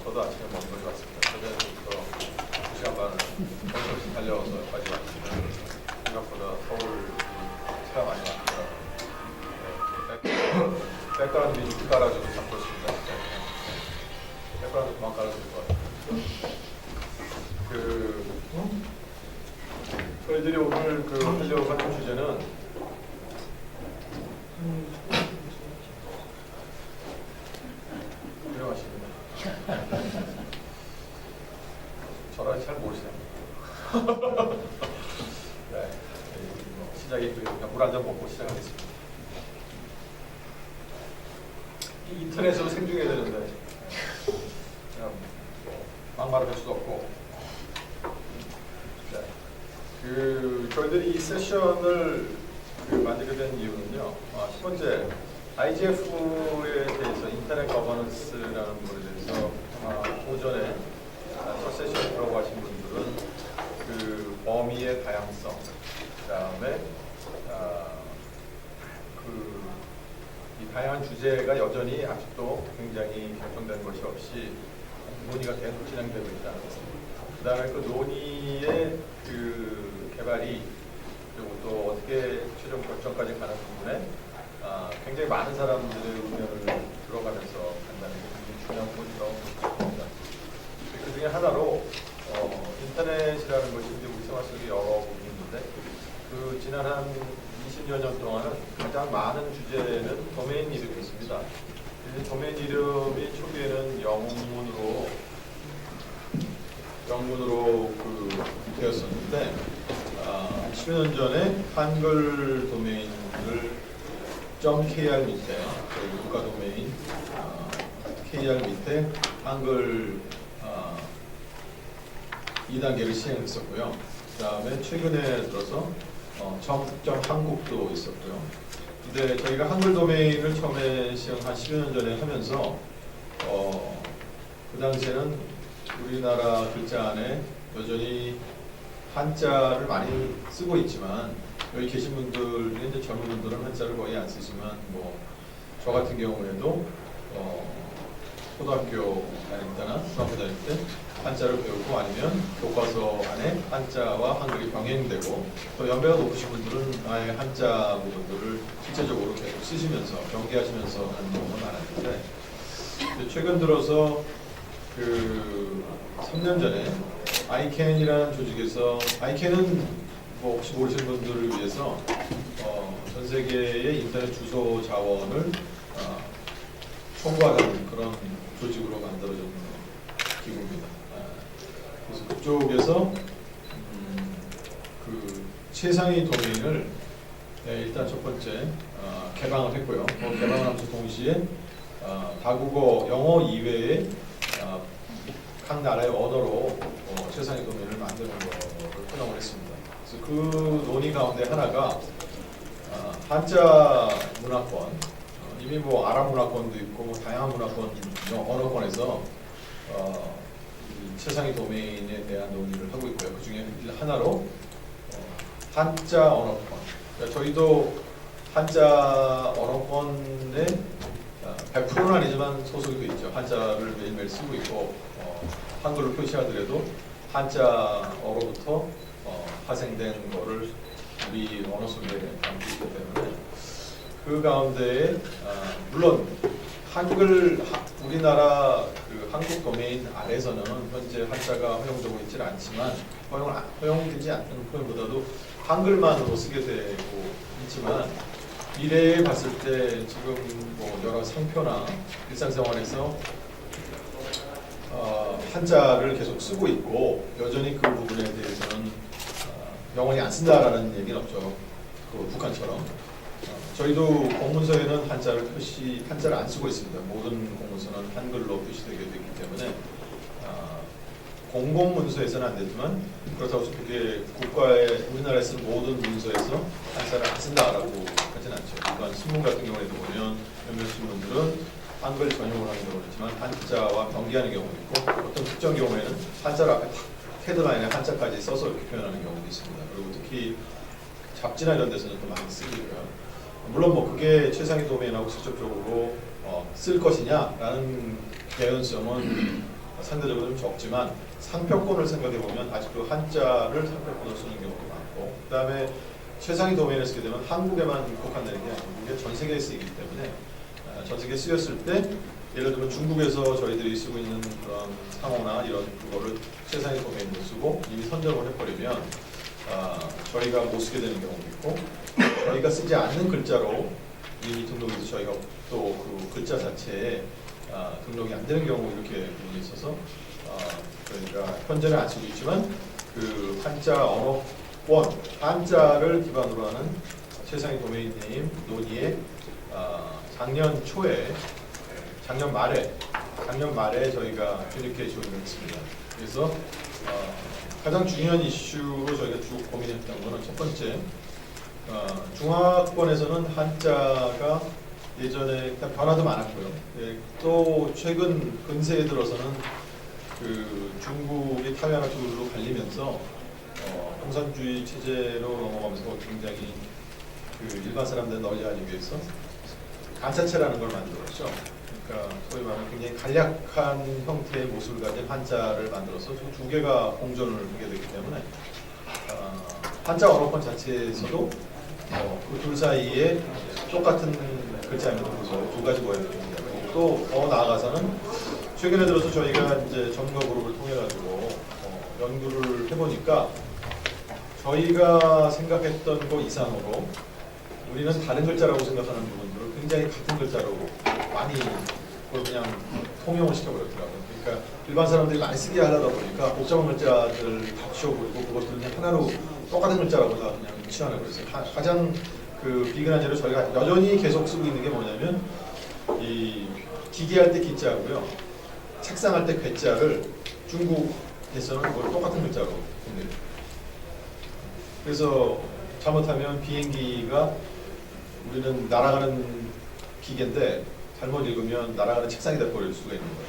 저도 아침에 먼 거리 왔습니다. 저녁부터 2시간 반을 정신없이 달려와서 여기까지 왔지만 생각보다 서울 차가 많이 왔더라고요. 백그라운드 뮤직 깔아줘도 참 좋습니다. 백그라운드 그만 깔아줘도 좋아요. 저희들이 오늘 하려고 하는 주제는 훌륭하십니다. 저랑 잘 모르시네요. 네, 시작이 물 한 잔 먹고 시작하겠습니다. 인터넷으로 생중해야 되는데 그냥 막말을 할 수도 없고, 저희들이 이 세션을 만들게 된 이유는요, 첫 번째 IGF에 대해서 인터넷 거버넌스라는 부분에 대해서 오전에 첫 세션 들어가신 분들은 그 범위의 다양성, 그다음에 이 다양한 주제가 여전히 아직도 굉장히 결정된 것이 없이 논의가 계속 진행되고 있다는 것. 그다음에 그 논의의 개발이, 그리고 또 어떻게 최종 결정까지 가는 부분에 굉장히 많은 사람들의 의견을 들어가면서 간다는 게 굉장히 중요한 포인트라고 생각합니다. 그 중에 하나로 인터넷이라는 것이 이제 우리 생활 속에 여러 부분이 있는데, 지난 한 20여 년 동안은 가장 많은 주제는 도메인 이름이었습니다. 도메인 이름이 초기에는 영문으로 되었었는데, 10여 년 전에 한글 도메인을 .kr 밑에, 국가 도메인 kr 밑에 한글 2단계를 시행했었고요. 그 다음에 최근에 들어서 .한국도 있었고요. 근데 저희가 한글 도메인을 처음에 시행 한 10여 년 전에 하면서 그 당시에는 우리나라 글자 안에 여전히 한자를 많이 쓰고 있지만, 여기 계신 분들, 이제 젊은 분들은 한자를 거의 안 쓰지만, 저 같은 경우에도 초등학교 다닐 때나 중학교 다닐 때 한자를 배우고, 아니면 교과서 안에 한자와 한글이 병행되고, 또 연배가 높으신 분들은 아예 한자 부분들을 실제적으로 계속 쓰시면서 경계하시면서 하는 경우가 많았는데, 최근 들어서 3년 전에 아이캔이라는 조직에서, 아이캔은 혹시 모르시는 분들을 위해서 전 세계의 인터넷 주소 자원을 총괄하는 그런 조직으로 만들어진 기구입니다. 그래서 그쪽에서 최상위 도메인을 일단 첫 번째 개방을 했고요. 개방을 하면서 동시에 다국어 영어 이외에 각 나라의 언어로 최상위 도메인을 만드는 것을 포장을 했습니다. 그래서 그 논의 가운데 하나가 한자 문화권, 이미 아랍 문화권도 있고 다양한 문화권, 언어권에서 최상위 도메인에 대한 논의를 하고 있고요. 그 중에 하나로 한자 언어권. 그러니까 저희도 한자 언어권에 100%는 아니지만 소속이 되어 있죠. 한자를 매일매일 쓰고 있고, 한글로 표시하더라도 한자어로부터 파생된 거를 우리 언어 속에 담고 있기 때문에, 그 가운데에 물론 우리나라 한국 도메인 아래에서는 현재 한자가 허용되고 있지는 않지만, 허용되지 않는 표현보다도 한글만으로 쓰게 되고 있지만, 미래에 봤을 때 지금 여러 상표나 일상생활에서 한자를 계속 쓰고 있고, 여전히 그 부분에 대해서는 영원히 안 쓴다라는 얘기는 없죠. 북한처럼. 저희도 공문서에는 한자를 안 쓰고 있습니다. 모든 공문서는 한글로 표시되게 되기 때문에 공공문서에서는 안 되지만, 그렇다고 해서 그게 우리나라에 쓰는 모든 문서에서 한자를 안 쓴다라고 하진 않죠. 일반 신문 같은 경우에도 보면 몇몇 신문들은 한글 전용을 하는 경우도 있지만 한자와 병기하는 경우도 있고, 어떤 특정 경우에는 한자를 앞에 헤드라인에 한자까지 써서 이렇게 표현하는 경우도 있습니다. 그리고 특히 잡지나 이런 데서는 또 많이 쓰이고요. 물론 그게 최상위 도메인하고 직접적으로 쓸 것이냐라는 개연성은 상대적으로 좀 적지만 상표권을 생각해 보면 아직도 한자를 상표권으로 쓰는 경우도 많고, 그다음에 최상위 도메인을 쓰게 되면 한국에만 국한되는 게 아니고 이게 전 세계에 쓰이기 때문에 전 세계에 쓰였을 때 예를 들면 중국에서 저희들이 쓰고 있는 그런 상호나 이런 그거를 최상위 도메인으로 쓰고 이미 선정을 해버리면 저희가 못 쓰게 되는 경우도 있고, 저희가 쓰지 않는 글자로 이미 등록이 돼서 저희가 또 그 글자 자체에 등록이 안 되는 경우 이렇게 부분이 있어서 저희가 현재는 안 쓰고 있지만 그 한자 언어권, 한자를 기반으로 하는 최상위 도메인 네임 논의에 작년 초에, 작년 말에 저희가 커뮤니케이션을 했습니다. 그래서 가장 중요한 이슈로 저희가 쭉 고민했던 거는 첫 번째, 중화권에서는 한자가 예전에 변화도 많았고요. 예, 또 최근 근세에 들어서는 그 중국이 타이완과 두루로 갈리면서 공산주의 체제로 넘어가면서 굉장히 그 일반 사람들 널리 알리기 위해서 간사체라는 걸 만들었죠. 그러니까 소위 말하면 굉장히 간략한 형태의 모습을 가진 한자를 만들어서 두 개가 공존을 하게 되기 때문에 한자 언어권 자체에서도 그 둘 사이에 똑같은 글자임에도 불구하고 두 가지 모양이 있는데, 또 더 나아가서는 최근에 들어서 저희가 이제 전문가 그룹을 통해 가지고 연구를 해보니까 저희가 생각했던 것 이상으로 우리는 다른 글자라고 생각하는 부분들을 굉장히 같은 글자로 많이 그걸 그냥 통용을 시켜버렸더라고요. 그러니까 일반 사람들이 많이 쓰게 하려다 보니까 복잡한 글자들 다 치워버리고 그것들을 그냥 하나로 똑같은 글자라고 다 그냥 치환해버렸어요. 가장 그 비근한 예로 저희가 여전히 계속 쓰고 있는 게 뭐냐면 이 기계할 때 기자고요, 책상할 때 괴자를 중국에서는 그걸 똑같은 글자로 봅니다. 그래서 잘못하면 비행기가 우리는 날아가는 기계인데 잘못 읽으면 날아가는 책상이 돼버릴 수가 있는 거예요.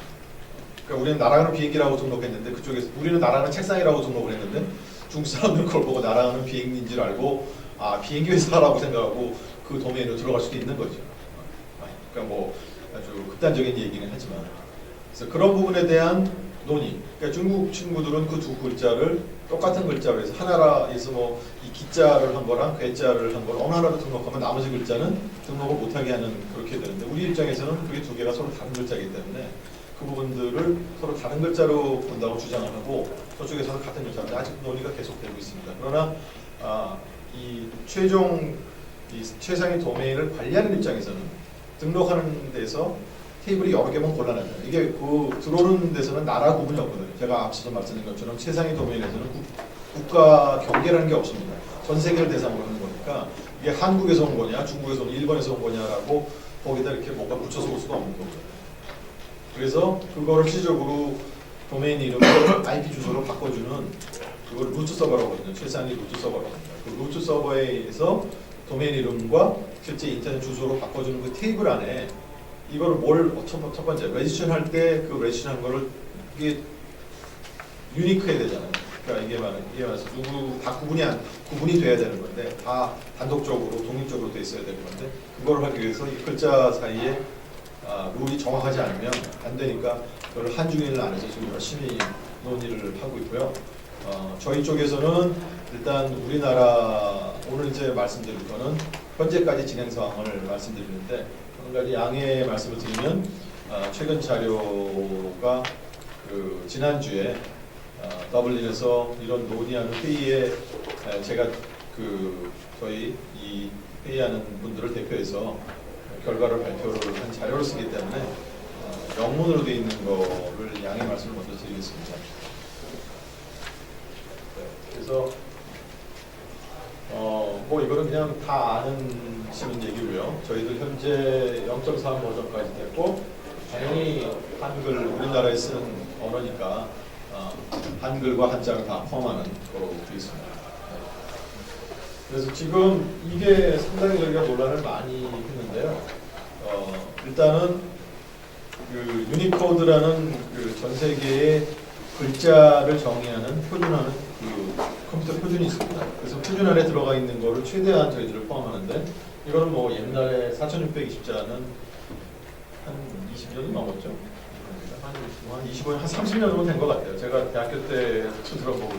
그러니까 우리는 날아가는 비행기라고 등록했는데 그쪽에서 우리는 날아가는 책상이라고 등록을 했는데 중국 사람들은 그걸 보고 날아가는 비행기인 줄 알고 비행기 회사라고 생각하고 그 도메인으로 들어갈 수도 있는 거죠. 그러니까 뭐 아주 극단적인 얘기는 하지만, 그래서 그런 부분에 대한 논의. 그러니까 중국 친구들은 그 두 글자를 똑같은 글자로 해서 하나라에서 뭐 이 기자를 한 거랑 괴자를 한 걸 어느 하나로 등록하면 나머지 글자는 등록을 못하게 하는, 그렇게 되는데 우리 입장에서는 그게 두 개가 서로 다른 글자이기 때문에 그 부분들을 서로 다른 글자로 본다고 주장을 하고 저쪽에서는 같은 글자인데 아직 논의가 계속되고 있습니다. 그러나 이 최종 이 최상위 도메인을 관리하는 입장에서는 등록하는 데서 테이블이 여러 개면 곤란하죠. 이게 그 들어오는 데서는 나라 구분이 없거든요. 제가 앞서서 말씀드린 것처럼 최상위 도메인에서는 국가 경계라는 게 없습니다. 전 세계를 대상으로 하는 거니까 이게 한국에서 온 거냐, 중국에서 온 일본에서 온 거냐라고 거기다 이렇게 뭔가 붙여서 올 수가 없는 거거든요. 그래서 그거를 실질적으로 도메인 이름을 IP 주소로 바꿔주는 그걸 루트 서버라고 하거든요. 최상위 루트 서버라고 합니다. 그 루트 서버에서 도메인 이름과 실제 인터넷 주소로 바꿔주는 그 테이블 안에 이거를 첫 번째 레지스트레이션 할 때 그 레지스트레이션 한 거를 이게 유니크해야 되잖아요. 그러니까 이게 말해서 다 구분이 돼야 되는 건데 다 단독적으로 독립적으로 돼 있어야 되는 건데 그걸 하기 위해서 이 글자 사이에 룰이 정확하지 않으면 안 되니까 그걸 한중일 안에서 지금 열심히 논의를 하고 있고요. 저희 쪽에서는 일단 우리나라 오늘 이제 말씀드릴 거는 현재까지 진행 상황을 말씀드리는데, 한 가지 양해 말씀을 드리면 최근 자료가 그 지난주에 더블린에서 이런 논의하는 회의에 제가 그 저희 이 회의하는 분들을 대표해서 결과를 발표를 한 자료를 쓰기 때문에 영문으로 되어 있는 거를 양해 말씀을 먼저 드리겠습니다. 그래서 뭐 이거는 그냥 다 아시는 얘기고요. 저희들 현재 0.3 버전까지 됐고 당연히 한글 우리나라에 쓰는 언어니까 한글과 한자를 다 포함하는 거로 되어 있습니다. 그래서 지금 이게 상당히 저희가 논란을 많이 했는데요. 일단은 그 유니코드라는 그 전 세계의 글자를 정의하는 표준화는 그 컴퓨터 표준이 있습니다. 그래서 표준 안에 들어가 있는 거를 최대한 저희들을 포함하는데 이거는 뭐 옛날에 4620자는 한 20년이 넘었죠. 한 25년, 한 30년 정도 된 것 같아요. 제가 대학교 때부터 들어보고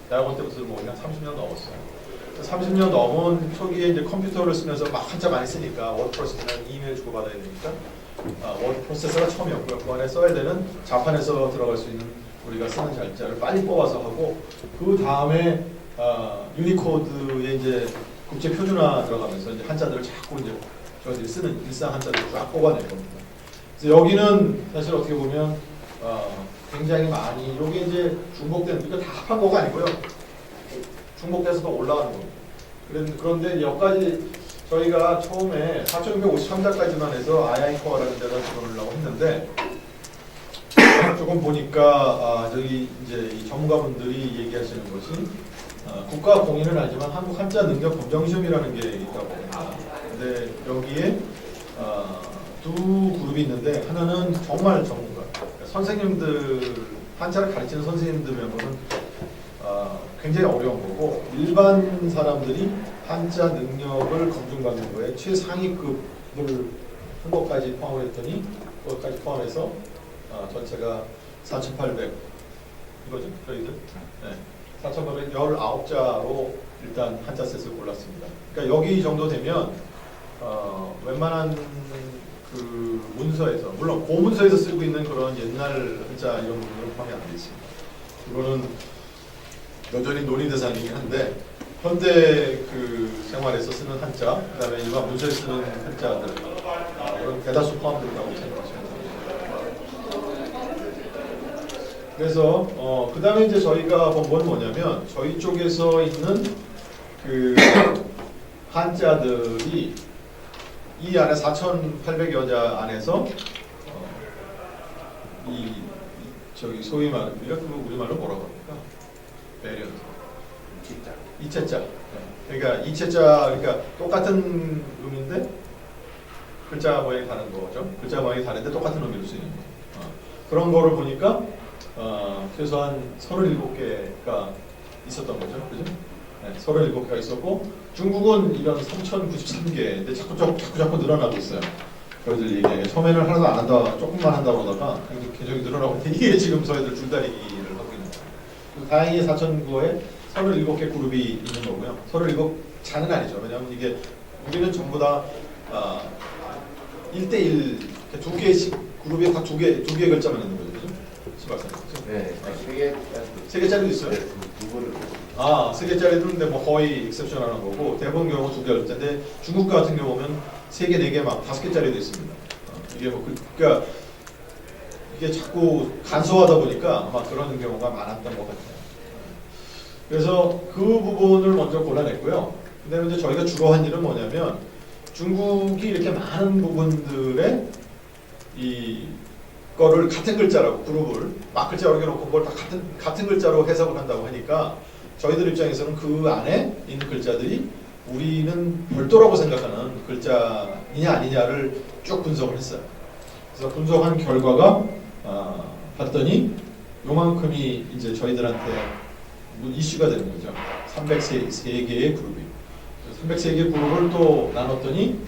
대학원 때부터 들어보고 한 30년 넘었어요. 30년 넘은 초기에 이제 컴퓨터를 쓰면서 막 한자 많이 쓰니까 워드 프로세서나 이메일 주고받아야 되니까 워드 프로세서가 처음이었고요. 그 안에 써야 되는 자판에서 들어갈 수 있는 우리가 쓰는 잘자를 빨리 뽑아서 하고 그 다음에 유니코드에 이제 국제 표준화 들어가면서 이제 한자들을 자꾸 이제 저희들이 쓰는 일상 한자들을 쫙 뽑아낼 겁니다. 그래서 여기는 사실 어떻게 보면 굉장히 많이 이게 이제 중복된 이거 다 합한 거가 아니고요. 중복돼서 더 올라가는 겁니다. 그런데 여기까지 저희가 처음에 4,653자까지만 해서 아이아이코어라는 데다 집어넣으려고 했는데 조금 보니까 저기 이제 이 전문가분들이 얘기하시는 것이 국가 공인은 아니지만 한국 한자 능력 검정 시험이라는 게 있다고 합니다. 근데 여기에 두 그룹이 있는데 하나는 정말 전문가, 그러니까 선생님들 한자를 가르치는 선생님들 명은 굉장히 어려운 거고 일반 사람들이 한자 능력을 검증받는 거에 최상위급을 한 것까지 포함을 했더니 그것까지 포함해서 전체가 4,800 이거죠 저희들. 네. 4,819자로 일단 한자셋을 골랐습니다. 그러니까 여기 정도 되면 웬만한 그 문서에서 물론 고문서에서 쓰고 있는 그런 옛날 한자 이런 부분은 포함이 안 되어 있습니다. 이거는 여전히 논의 대상이긴 한데 현대 그 생활에서 쓰는 한자, 그다음에 일반 문서에 쓰는 한자들 이런 대다수 포함된다고 생각하시면 됩니다. 그래서 그다음에 이제 저희가 본 건 뭐냐면 저희 쪽에서 있는 그 한자들이 이 안에 4,800여 자 안에서 저기 소위 말하는 우리말로 뭐라고 합니까? 배련. 이체자. 그러니까 이체자 그러니까 똑같은 의미인데 글자 모양이 다른 거죠. 글자 모양이 다른데 똑같은 의미로 쓰이는 거. 그런 거를 보니까 최소한 37개가 있었던 거죠. 그죠? 네, 37개가 있었고 중국은 이런 3,093개인데 자꾸 늘어나고 있어요. 저희들 얘기하기에 처음에는 하나도 안 한다, 조금만 한다고 하다가 계속 늘어나고 있는데 이게 지금 저희들 줄다리기를 하고 있는 거예요. 다행히 4,009호에 37개 그룹이 있는 거고요. 37자는 아니죠. 왜냐하면 이게 우리는 전부 다 1대1 두 개씩 그룹에 다 두 개의 글자만 있는 거죠. 그죠? 수박사님. 네, 세 개짜리도 있어요? 두 개를. 세 개짜리도 있는데 뭐 거의 익셉션하는 거고 대부분 경우 두 개짜리인데 중국 같은 경우 보면 3개, 4개 막 5개짜리도 있습니다. 이게 뭐 그러니까 이게 자꾸 간소하다 보니까 아마 그런 경우가 많았던 것 같아요. 그래서 그 부분을 먼저 골라냈고요. 그다음에 이제 저희가 주로 한 일은 뭐냐면 중국이 이렇게 많은 부분들의 이 거를 같은 글자라고 그룹을 막 글자 여러 개 놓고 그걸 다 같은 글자로 해석을 한다고 하니까 저희들 입장에서는 그 안에 있는 글자들이 우리는 별도라고 생각하는 글자이냐 아니냐를 쭉 분석을 했어요. 그래서 분석한 결과가 봤더니 요만큼이 이제 저희들한테 이슈가 되는 거죠. 303개의 그룹이. 303개 그룹을 또 나눴더니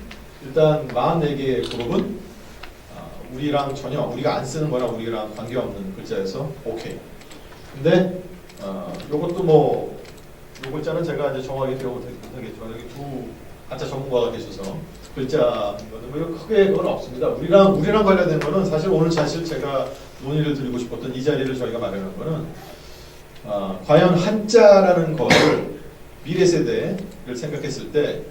일단 44개의 그룹은 우리랑 전혀 우리가 안 쓰는 거나 우리랑 관계없는 글자에서 오케이. 근데 요것도 뭐 요 글자는 제가 이제 정확하게 기억을 못하겠지만 여기 두 한자 전문가가 계셔서 글자 뭐 크게 그건 없습니다. 우리랑 관련된 거는 사실 제가 논의를 드리고 싶었던 이 자리를 저희가 마련한 거는 과연 한자라는 것을 미래 세대를 생각했을 때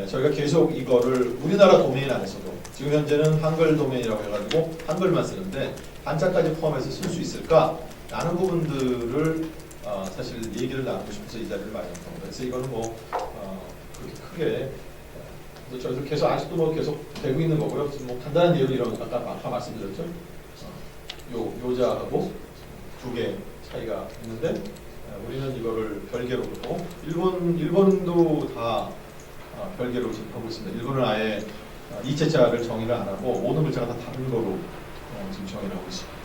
저희가 계속 이거를 우리나라 도메인 안에서도 지금 현재는 한글 도메인이라고 해가지고 한글만 쓰는데 한자까지 포함해서 쓸 수 있을까? 라는 부분들을 사실 얘기를 나누고 싶어서 이 자리를 마련한 겁니다. 그래서 이거는 뭐 그렇게 크게 저희도 계속 아직도 뭐 계속 되고 있는 거고요. 뭐 간단한 예로 이런 아까 말씀드렸죠. 요자하고 두 개 차이가 있는데 우리는 이거를 별개로 그렇고 일본도 다 별개로 지금 하고 있습니다. 일본은 아예 이체자를 정의를 안 하고 모든 글자가 다 다른 거로 지금 정의를 하고 있습니다.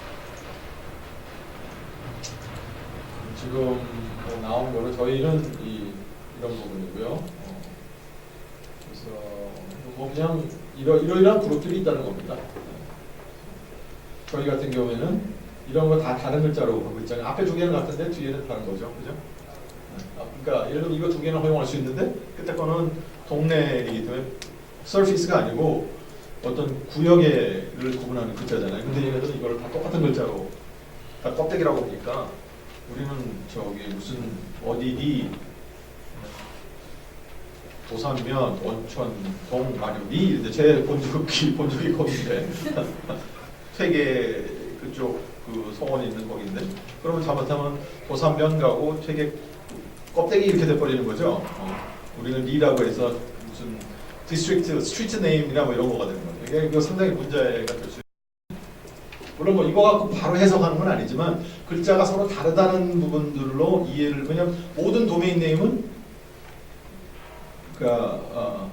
지금 뭐 나온 거는 저희는 이런 부분이고요. 그래서 뭐 그냥 이러이러한 그룹들이 있다는 겁니다. 저희 같은 경우에는 이런 거 다 다른 글자로 하고 있잖아요. 앞에 두 개는 같은데 뒤에는 다른 거죠, 그죠? 그러니까 예를 들면 이거 두 개는 허용할 수 있는데 끝에 거는 동네이기 때문에 서피스가 아니고 어떤 구역을 구분하는 글자잖아요. 근데 얘네들은 이걸 다 똑같은 글자로 다 껍데기라고 보니까 우리는 저기 무슨 어디디 도산면, 원천, 동, 마류리 이런데 제 본죽이 거긴데 퇴계 그쪽 그 성원이 있는 거긴데 그러면 잘못하면 도산면 가고 퇴계 껍데기 이렇게 돼버리는 거죠. 우리는 리라고 해서 무슨 디스트릭트, 스트리트 네임이나 뭐 이런 거가 되는 거죠. 이거 상당히 문제가 될 수 있어요. 물론 뭐 이거 갖고 바로 해석하는 건 아니지만 글자가 서로 다르다는 부분들로 이해를 왜냐면 모든 도메인 네임은 그러니까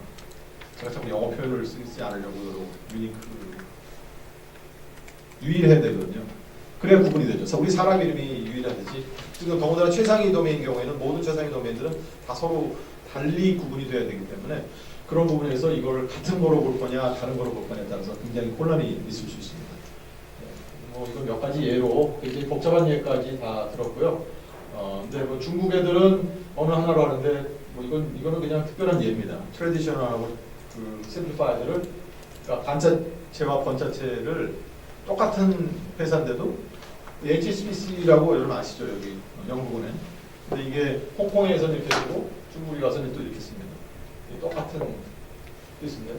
제가 자꾸 영어 표현을 쓰지 않으려고 유일해야 되거든요. 그래야 구분이 되죠. 그래서 우리 사람 이름이 유일하듯이 지금 더군다나 최상위 도메인 경우에는 모든 최상위 도메인들은 다 서로 달리 구분이 돼야 되기 때문에 그런 부분에서 이걸 같은 거로 볼 거냐 다른 거로 볼 거냐에 따라서 굉장히 혼란이 있을 수 있습니다. 뭐 이건 몇 가지 예로 굉장히 복잡한 예까지 다 들었고요. 근데 뭐 중국 애들은 어느 하나로 하는데 뭐 이거는 그냥 특별한 예입니다. 트래디셔널하고 그 심플리파이드를 그러니까 반자체와 번자체를 똑같은 회사인데도 HSBC라고 여러분 아시죠? 여기 영국은행. 근데 이게 홍콩에서는 이렇게 쓰고 중국에 가서는 또 이렇게 씁니다. 똑같은 뜻인데.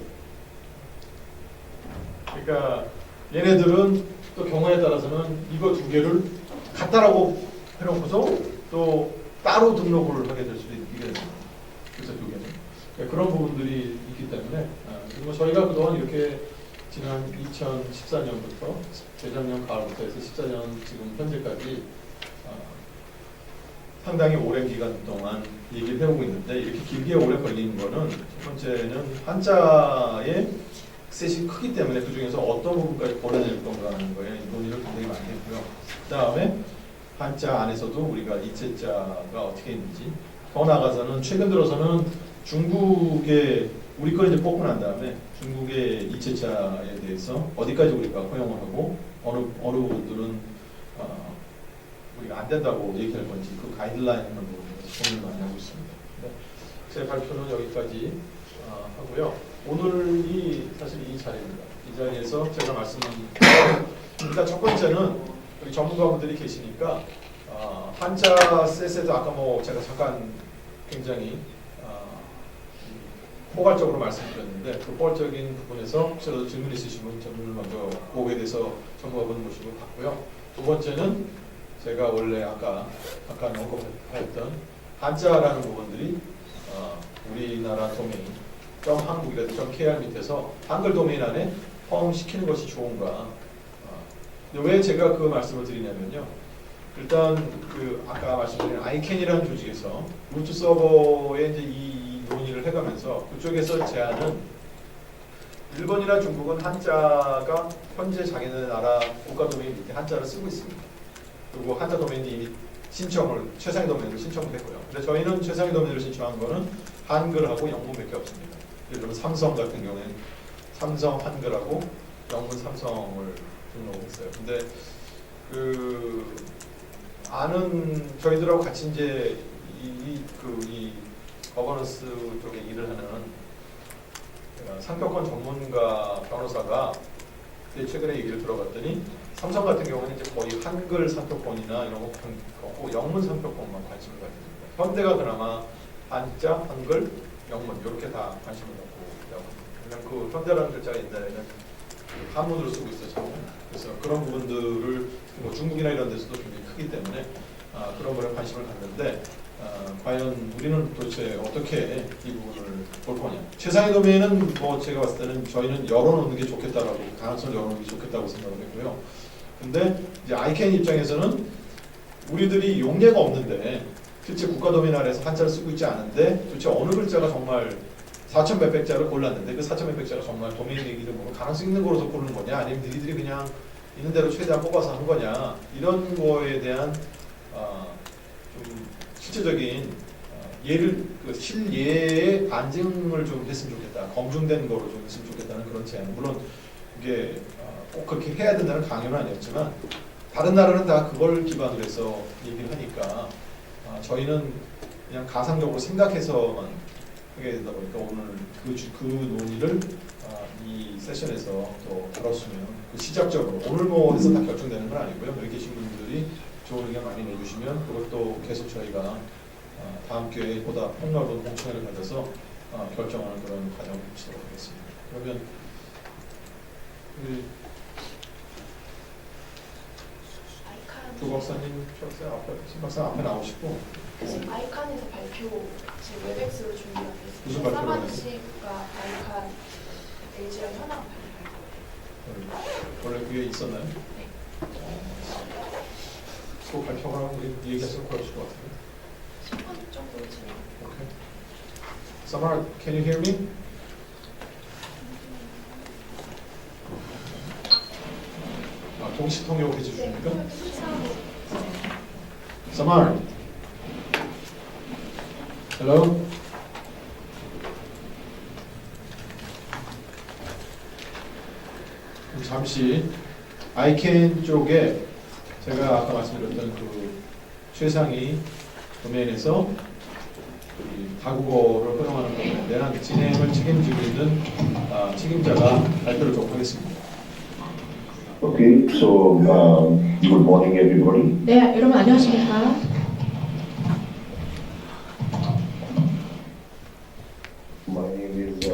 그러니까 얘네들은 또 경우에 따라서는 이거 두 개를 같다라고 해놓고서 또 따로 등록을 하게 될 수도 있게 됩니다. 그래서 두 개는. 그러니까 그런 부분들이 있기 때문에 그리고 저희가 그동안 이렇게 지난 2014년부터 재작년 가을부터 해서 14년 지금 현재까지 상당히 오랜 기간 동안 얘기를 해오고 있는데 이렇게 길게 오래 걸리는 거는 첫 번째는 한자의 셋이 크기 때문에 그 중에서 어떤 부분까지 걸어낼 건가 하는 거에 논의를 굉장히 많이 했고요. 그 다음에 한자 안에서도 우리가 이체자가 어떻게 있는지 더 나아가서는 최근 들어서는 중국의 우리 걸 이제 뽑고 난 다음에 중국의 이체자에 대해서 어디까지 우리가 허용을 하고 어느 부분들은 우리가 안 된다고 얘기할 건지 그 가이드라인 하는 부분에서 고민을 많이 하고 있습니다. 제 발표는 여기까지 하고요. 오늘이 사실 이 자리입니다. 이 자리에서 제가 일단 첫 번째는 우리 전문가분들이 계시니까 한자 셋에도 아까 뭐 제가 잠깐 굉장히 포괄적으로 말씀드렸는데 그 포괄적인 부분에서 혹시라도 질문 있으시면 질문을 먼저 그거에 대해서 전문가분 모시고 받고요. 두 번째는 제가 원래 아까 언급했던 한자라는 부분들이 우리나라 도메인 .한국이라든지 .kr 밑에서 한글 도메인 안에 포함시키는 것이 좋은가. 왜 제가 그 말씀을 드리냐면요. 일단 그 아까 말씀드린 아이캔이라는 조직에서 루트 서버에 이제 이 논의를 해가면서 그쪽에서 제안은 일본이나 중국은 한자가 현재 자기네 나라 국가 도메인 밑에 한자를 쓰고 있습니다. 그리고 한자 도메인이 이미 최상위 도메인을 신청을 했고요. 근데 저희는 최상위 도메인을 신청한 거는 한글하고 영문밖에 없습니다. 예를 들면 삼성 같은 경우에는 삼성 한글하고 영문 삼성을 등록했어요. 근데 그 아는 저희들하고 같이 이제 이 거버넌스 쪽에 일을 하는 상표권 전문가 변호사가 최근에 얘기를 들어봤더니 삼성 같은 경우는 이제 거의 한글 상표권이나 이런 거 없고 영문 상표권만 관심을 가지고 있습니다. 현대가 그나마 한자, 한글, 영문 이렇게 다 관심을 갖고 그냥 그 현대라는 글자가 옛날에는 한문으로 쓰고 있었죠. 그래서 그런 부분들을 뭐 중국이나 이런 데서도 굉장히 크기 때문에 그런 거에 관심을 갖는데 과연 우리는 도대체 어떻게 이 부분을 볼 거냐. 최상위 도메인은 뭐 제가 봤을 때는 저희는 열어놓는 게 좋겠다라고 가능성을 열어놓는 게 좋겠다고 생각을 했고요. 근데 이제 아이캔 입장에서는 우리들이 용례가 없는데 실제 국가 도메인 아래에서 한자를 쓰고 있지 않은데 도대체 어느 글자가 정말 4천 몇백 자를 골랐는데 그 4천 몇백 자가 정말 도메인 이름으로 가능성 있는 거로서 고르는 거냐 아니면 너희들이 그냥 있는 대로 최대한 뽑아서 한 거냐 이런 거에 대한 좀 실제적인 실예의 반증을 좀 했으면 좋겠다. 검증된 거로 좀 했으면 좋겠다는 그런 제안. 물론 그게 꼭 그렇게 해야 된다는 강요는 아니었지만 다른 나라는 다 그걸 기반으로 해서 얘기를 하니까 저희는 그냥 가상적으로 생각해서만 하게 되다 보니까 오늘 그 논의를 이 세션에서 또 다뤘으면 시작적으로 오늘 뭐 해서 다 결정되는 건 아니고요. 여기 계신 분들이 좋은 의견 많이 내주시면 그것도 계속 저희가 다음 기회에 보다 폭넓은 공청회를 가져서 결정하는 그런 과정을 거치도록 하겠습니다. 그러면 우리 조 박사님, 신 박사 앞에 나오시고 지금 아이칸에서 발표 지금 웹엑스로 준비가 돼 있습니다. 무슨 발표를 사마드 해요? 씨가 아이칸 LG랑 현황 발표할 거예요. 원래 그게 있었나요? 네. 그 발표가 우리 얘기해서 그러실 것 같아요. 10분 정도 진행. Okay. Samar, can you hear me? 동시 통역 해주십니까? 네, 시차로 Samar. Hello. 잠시 ICANN 쪽에 제가 아까 말씀드렸던 그 최상위 도메인에서 다국어를 활용하는 것에 대한 진행을 책임지고 있는 책임자가 발표를 좀 하겠습니다. Okay, so good morning, everybody. 네, 여러분 안녕하십니까? My name is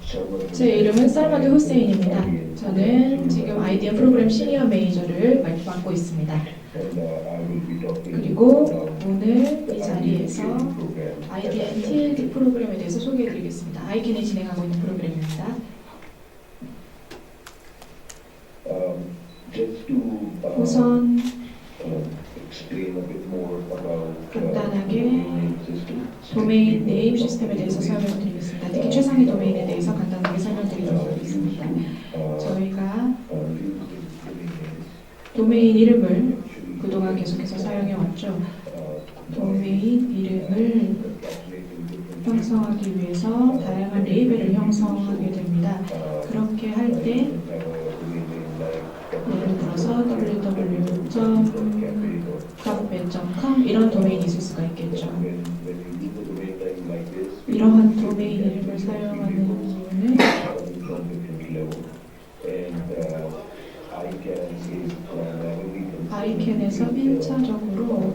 Sharma. 제 이름은 살마드 후세인입니다. 저는 지금 IDM 프로그램 시니어 매니저를 맡고 있습니다. And I will be talking 그리고 about 오늘 이 자리에서 program. IDM TLD 프로그램에 대해서 소개해드리겠습니다. 아이캔이 진행하고 있는 프로그램입니다. Just to 우선 explain a bit more about 간단하게 domain system. 도메인 네임 시스템에 대해서 설명을 드리겠습니다. 특히 최상위 도메인에 대해서 간단하게 설명드리도록 하겠습니다. 저희가 도메인 이름을 그동안 계속해서 사용해왔죠. 도메인 이름을 형성하기 위해서 다양한 레이벨을 형성하게 됩니다. 그렇게 할 때 예를 들어서 www.cafe.com 이런 도메인이 있을 수가 있겠죠. 이러한 도메인 이름을 사용하는 이유는 아이캔에서 1차적으로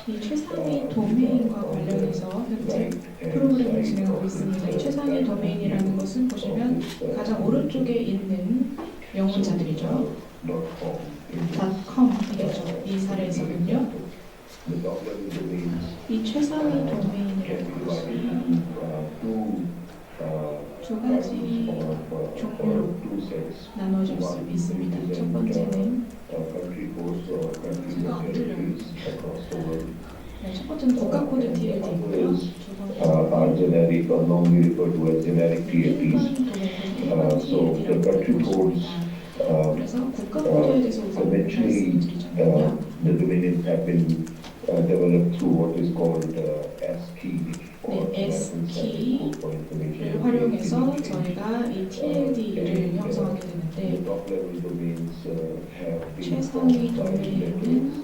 이 최상위 도메인과 관련해서 현재 프로그램을 진행하고 있습니다. 이 최상위 도메인이라는 것은 보시면 가장 오른쪽에 있는 영문자들이죠. .com이겠죠. 이 사례에서는요. 이 최상위 도메인이라는 것이 두 가지 종류로 나눠질 수 있습니다. 첫 번째는 제가 안 들려요. 네, 첫 번째는 국가 코드 TLD고요. 두 are generic or normally referred to as generic TLDs. So the country codes 그래서 국가 코드에 대해서 우선 eventually 말씀드리자면요. the domains have been developed through what is called ASCII. 네, ASCII를 활용해서 저희가 이 TLD를 형성하게 되는데 최상위 도메인은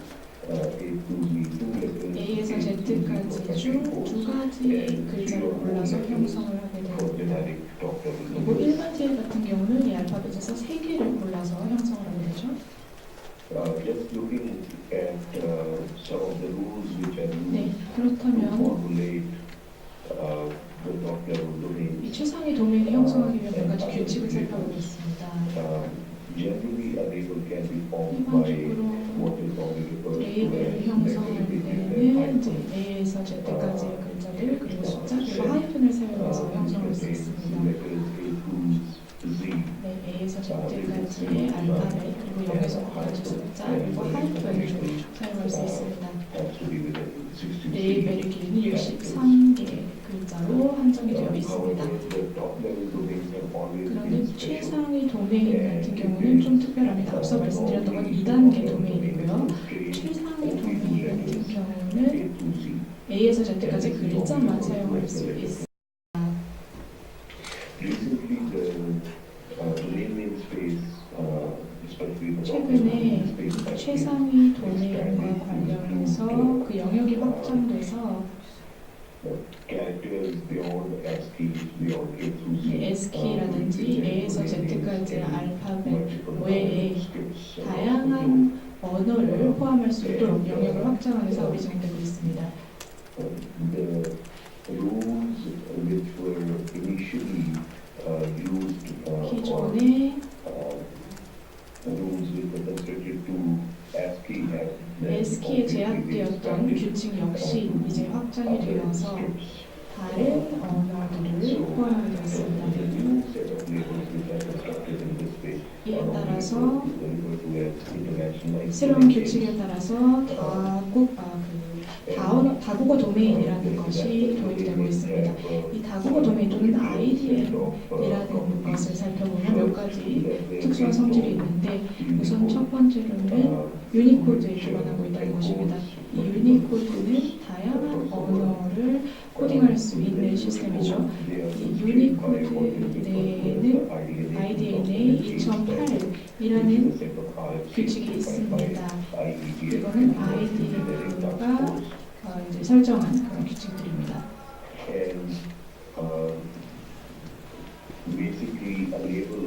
A에서 Z까지 중 두 가지 글자를 골라서 형성을 하게 됩니다. 그리고 일반 TL 같은 경우는 이 알파벳에서 세 개를 골라서 형성을 하게 되죠. Just looking at some of the rules which are 네, used to 그렇다면 formulate the top level domains. 이 최상위 도메인을 형성하기 위한 몇 가지 규칙을 살펴보겠습니다. Generally, a label can be formed by 일반적으로 what is normally referred to 레이벨을 as 형성할 때는 이제 hyphens. A에서 Z까지의 글자들 그리고 숫자 그리고 하이픈을 사용해서 형성할 수 있습니다. Letters A to Z. 네, A에서 Z까지의 알파벳 그리고 0에서 9까지 숫자 그리고 하이픈을 사용할 수 있습니다. Has to be within 63. 레이벨의 길이는 63개 글자로 한정이 되어 있습니다. The top level domains have always 그런데 been special. 최상위 도메인 같은 경우는 좀 특별합니다. 앞서 말씀드렸던 건 2단계 도메인이고요. 최상위 도메인 같은 경우는 A to Z. A에서 Z까지 글자만 사용할 수 있습니다. recently the domain name space, especially the 최근에 space that 최상위 도메인과 관련해서 그 영역이 확장돼서 characters beyond ASCII, beyond A through Z, ASCII라든지 A에서 Z까지의 알파벳 multiple 외에 scripts, 다양한 언어를 포함할 수 있도록 영역을 확장하는 사업이 진행되고 있습니다. the rules which were initially used or 기존의 rules which were constricted to ASCII have ASCII에 제약되었던 규칙 역시 이제 확장이 되어서 다른 언어들을 포함하게 되었습니다. 이에 따라서 새로운 규칙에 따라서 다국어 도메인이라는 것이 도입되고 있습니다. 이 다국어 도메인 또는 IDN이라는 것을 살펴보면 몇 가지 특수한 성질이 있는데 우선 첫 번째로는 유니코드에 기반하고 있다는 것입니다. 이 유니코드는 다양한 언어를 코딩할 수 있는 시스템이죠. 이 유니코드 내에는 IDNA 2008이라는 규칙이 있습니다. 이거는 IDNA가 이제 설정한 그런 규칙들입니다. And basically a label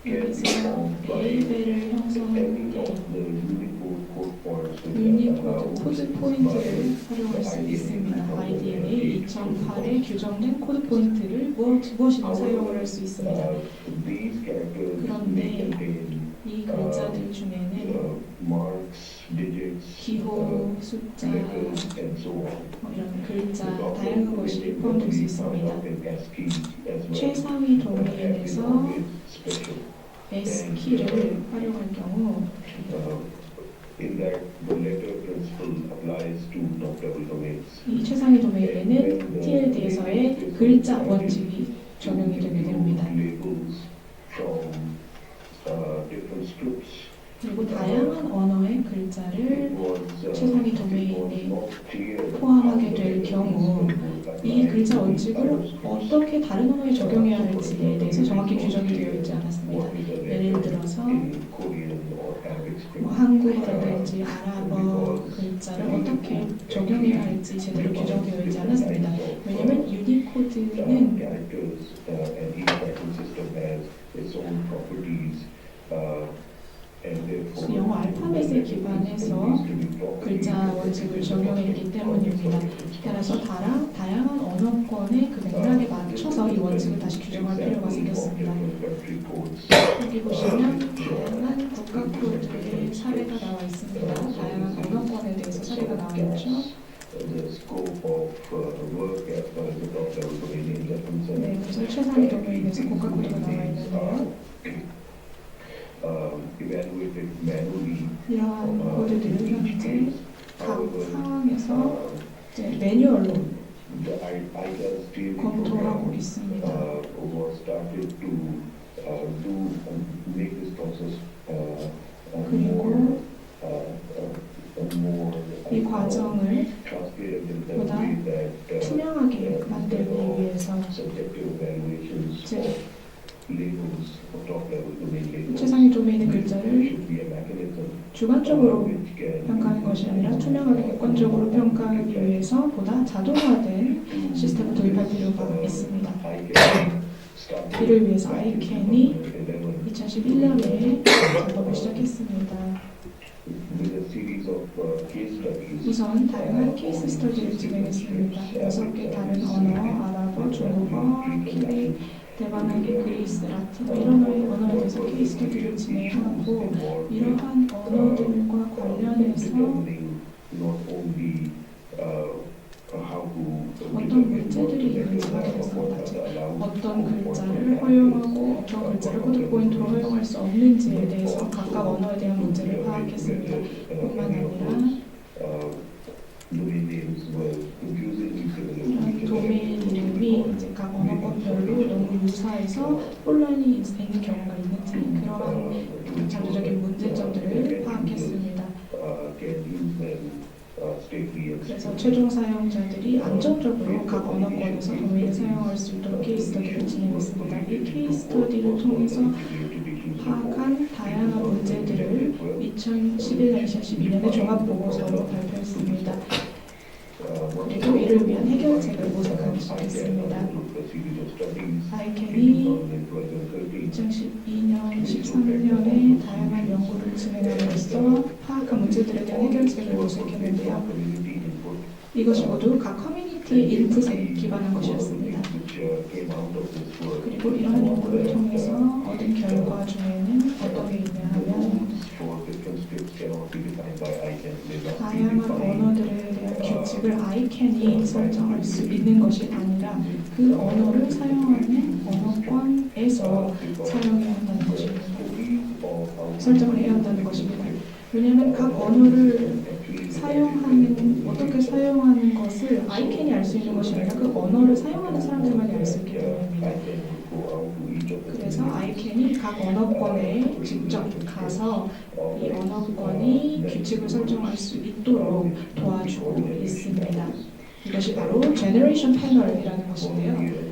can be 여기서 found by 레이벨을 형성할 any 때 of the Unicode code points 유니코드 코드 포인트를 활용할 수 있습니다. IDNA 2008에 규정된 코드 포인트를 무엇이든 사용을 할 수 있습니다. These characters 그런데 may contain 이 글자들 중에는 marks, digits, 기호, 숫자, letters, and so on. 이런 글자, 다양한 것이 포함될 수 있습니다. ASCII as well. 최상위 도메인에서 Special. ASCII를 활용할 경우 In that the letter principle applies to top-level domains. 이 최상위 도메인에는 TLD에서의 글자 원칙이 적용이 되게 됩니다. Labels from different scripts. 그리고 다양한 언어의 글자를 최상위 도메인에 포함하게 될 경우 이 글자 원칙을 어떻게 다른 언어에 적용해야 할지에 대해서 정확히 규정이 되어 있지 않았습니다. 예를 들어서 뭐 한국어라든지 아랍어 글자를 어떻게 적용해야 할지 제대로 규정되어 있지 않았습니다. 왜냐하면 유니코드는 영어 알파벳에 기반해서 글자 원칙을 적용했기 때문입니다. 따라서 다양한 언어권의 그 맥락에 맞춰서 이 원칙을 다시 규정할 필요가 생겼습니다. 여기 보시면 다양한 국가 코드의 사례가 나와 있습니다. 다양한 언어권에 대해서 사례가 나와 있죠. 네, 그래서 최상위 도메인에서 국가 코드가 나와 있는데요. 이러한 코드들은 현재 각 상황에서 이제 매뉴얼로 검토하고 있습니다. 그리고 이 과정을 보다 투명하게 만들기 위해서 최상위 도메인의 글자를 주관적으로 평가하는 것이 아니라 투명하게 객관적으로 평가하기 위해서 보다 자동화된 시스템을 도입할 필요가 있습니다. 이를 위해서 ICANN이 2011년에 작업을 시작했습니다. 우선 다양한 케이스 스터디를 진행했습니다. 6개 다른 언어, 아랍어, 중국어, 키리, 대만어기, 그리스, 라틴어 이런 언어에 대해서 케이스 스터디를 진행하고 이러한 언어들과 관련해서 어떤 문제들이 있는지가 되었습니다. 어떤 글자를 허용하고 어떤 글자를 코드 포인트로 허용할 수 없는지에 대해서 각각 언어에 대한 문제를 파악했습니다. 뿐만 아니라 도메인 이름이 이제 각 언어권별로 너무 유사해서 혼란이 있는 경우가 있는지 그러한 잠재적인 문제점들을 파악했습니다. 그래서 최종 사용자들이 안정적으로 각 언어권에서 도메인을 사용할 수 있도록 케이스 스터디를 진행했습니다. 이 케이스 스터디를 통해서 파악한 다양한 문제들을 2011년, 2012년에 종합보고서로 발표했습니다. 그리고 이를 위한 해결책을 모색하기 시작했습니다. 아이캔이 2012년, 13년에 다양한 연구를 진행함으로써 파악한 문제들에 대한 해결책을 모색했는데요. 이것이 모두 각 커뮤니티의 인풋에 기반한 것이었습니다. 그리고 이러한 연구를 통해서 얻은 결과 중에는 어떤 게 있냐 하면 다양한 언어들에 대한 규칙을 아이캔이 설정할 수 있는 것이 아니라 그 언어를 사용하는 언어권에서 사용해야 한다는 것입니다. 설정을 해야 한다는 것입니다. 왜냐하면 각 언어를 어떻게 사용하는 것을 아이캔이 알 수 있는 것이 아니라 그 언어를 사용하는 사람들만이 알 수 있기 때문입니다. 그래서 아이캔이 각 언어권에 직접 가서 이 언어권이 규칙을 설정할 수 있도록 도와주고 있습니다. 이것이 바로 제너레이션 패널이라는 것인데요.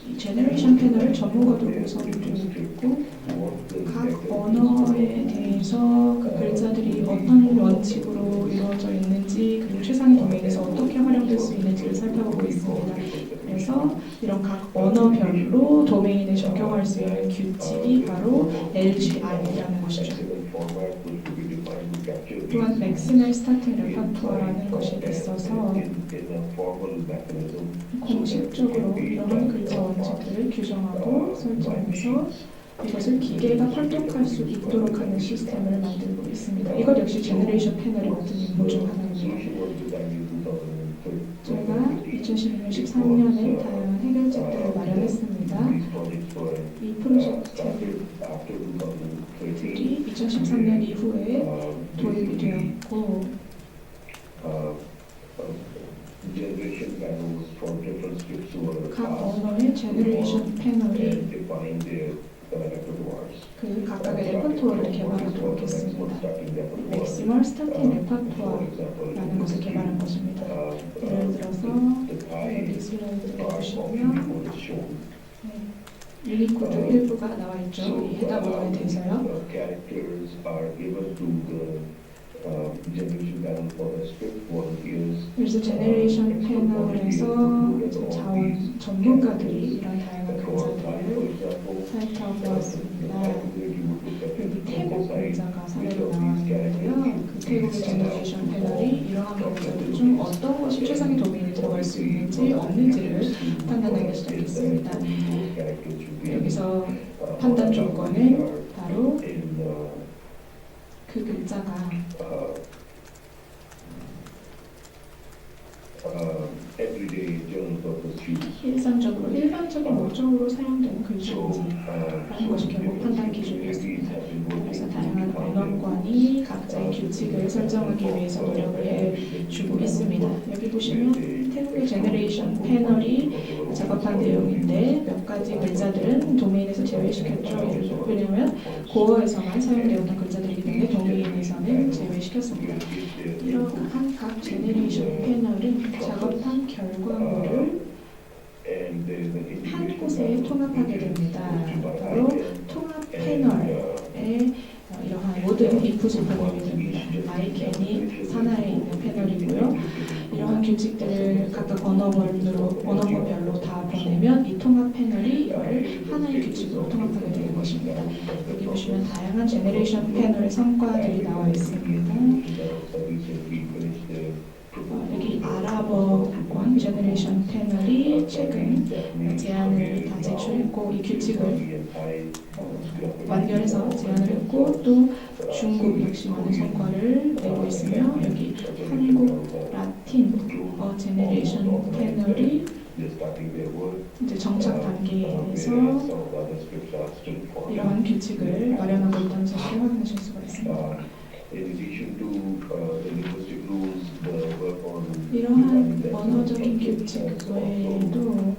이 제너레이션 패널을 전문가도 구성되어 있고 각 언어에 대해서 그 글자들이 어떤 원칙으로 이루어져 있는지 그리고 최상위 도메인에서 어떻게 활용될 수 있는지를 살펴보고 있습니다. 그래서 이런 각 언어별로 도메인에 적용할 수 있는 규칙이 바로 LGR이라는 것이죠. 또한 맥시멀 스타팅 레퍼토어라는 것이 있어서 공식적으로 이러한 글자 원칙들을 규정하고 설정해서 이것을 기계가 활동할 수 있도록 하는 시스템을 만들고 있습니다. 이것 역시 제너레이션 패널이 맡은 임무 중 하나입니다. 저희가 2012년, 13년에 다양한 해결책들을 마련했습니다. 이 프로젝트들이 2013년 이후에 도입이 되었고 각 언어의 제너레이션 패널이 그 각각의 레퍼토어를 개발하도록 했습니다. 맥시멀 스타팅 레퍼토어라는 것을 개발한 것입니다. 예를 들어서 여기 슬라이드를 보시면 유니코드 일부가 나와 있죠. 이 해당 언어에 대해서요. 그래서 제너레이션 패널에서 자원 전문가들이 이런 다양한 글자들을 살펴보았습니다. 여기 태국 글자가 사례로 나와 있는데요. 그 태국의 제너레이션 패널이 이러한 글자들 중 어떤 것이 최상위 도메인에 들어갈 수 있는지 없는지를 판단하기 시작했습니다. 여기서 판단 조건은 바로 그 글자가 일반적인 목적으로 사용되는 글자인지라는 것이 결국 판단 기준이었습니다. 그래서 다양한 언어권이 각자의 규칙을 설정하기 위해서 노력을 해주고 있습니다. 여기 보시면 태국의 제너레이션 패널이 작업한 내용인데 몇 가지 글자들은 도메인에서 제외시켰죠. 왜냐하면 고어에서만 사용되었던 글자들이기 때문에 도메인에서는 제외시켰습니다. 이러한 각 제너레이션 패널은 작업한 결과물을 한 곳에 통합하게 됩니다. 바로 통합 패널에 이러한 모든 인풋을 보내게 됩니다. 아이캔이 산하에 있는 패널이고요. 이러한 규칙들을 각각 언어권별로 다 보내면 이 통합 패널이 이걸 하나의 규칙으로 통합하게 되는 것입니다. 여기 보시면 다양한 제너레이션 패널의 성과들이 나와 있습니다. 여기 아랍어권 제너레이션 패널이 최근 제안을 다 제출했고 이 규칙을 완결해서 제안을 했고 또 중국 역시 많은 성과를 내고 있으며 여기 한국 라틴어 제너레이션 패널이 이제 정착 단계에서 이러한 규칙을 마련하고 있다는 사실을 확인하실 수가 있습니다. 이러한 언어적인 규칙 외에도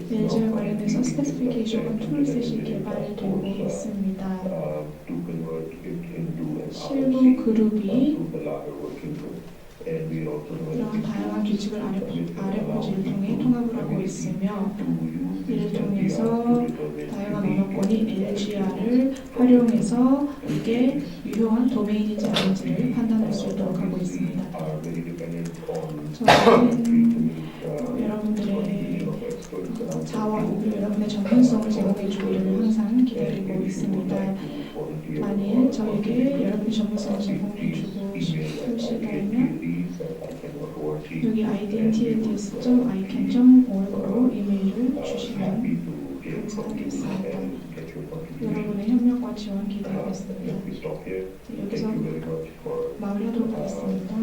LGR 관련해서 클래시피케이션과 툴셋이 개발되고 있습니다. to convert it into an 실무 그룹이 through the latter working group. And we are also 이런 다양한 규칙을 RFG를 통해 통합을 하고 있으며 이를 통해서 다양한 언어권이 LGR을 활용해서 이게 유효한 도메인인지 아닌지를 판단할 수 있도록 하고 있습니다. are very dependent on 저는 여러분들의 자원 그리고 여러분의 전문성을 제공해 주기를 항상 기다리고 있습니다. 만일 저에게 여러분의 전문성을 제공해 주고 싶으시다면 여기 idntads.ican.org로 이메일을 주시면 감사하겠습니다. 여러분의 협력과 지원 기대하겠습니다. 여기서 마무리하도록 하겠습니다.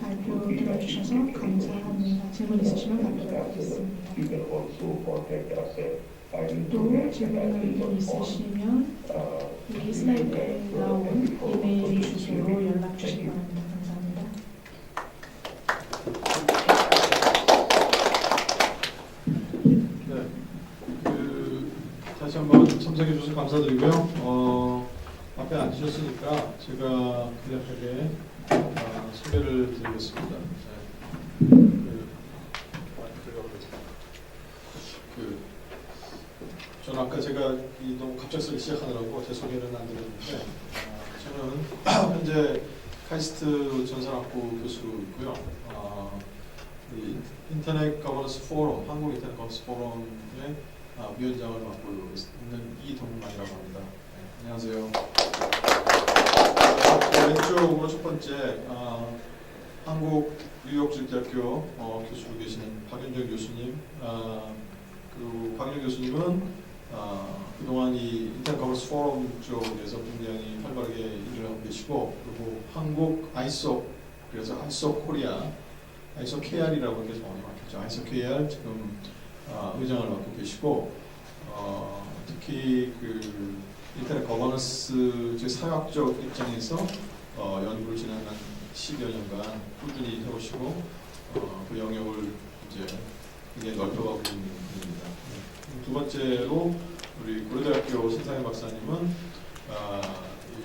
발표 들어주셔서 감사합니다. 질문 있으시면 발표를 하겠습니다. 또 질문을 있으시면 여기 슬라이드에 나온 이메일 주소로 연락 주시기 바랍니다. 감사합니다. 네, 다시 한번 참석해 주셔서 감사드리고요. 앞에 앉으셨으니까 제가 간략하게 소개를 드리겠습니다. 저는 아까 제가 너무 갑작스럽게 시작하느라고 제 소개는 안 드렸는데 저는 현재 카이스트 전산학부 교수이고요. 이 인터넷 거버넌스 포럼, 한국 인터넷 거버넌스 포럼의 위원장을 맡고 있는 이동만이라고 합니다. 네, 안녕하세요. 왼쪽으로 첫 번째 한국 뉴욕주립대학교 교수로 계시는 박윤정 교수님. 그 박윤정 교수님은 그동안 이 인터넷 거버넌스 포럼 쪽에서 굉장히 활발하게 일을 하고 계시고, 그리고 한국 아이소, 그래서 아이소 코리아, 아이소 KR이라고 이렇게 정원이 맡겼죠. 아이소 KR 지금 의장을 맡고 계시고, 특히 그 인터넷 거버넌스 즉 사회학적 입장에서 연구를 지난 한 10여 년간 꾸준히 해오시고 그 영역을 이제 굉장히 넓혀가고 있는 분입니다. 두 번째로 우리 고려대학교 신상현 박사님은 이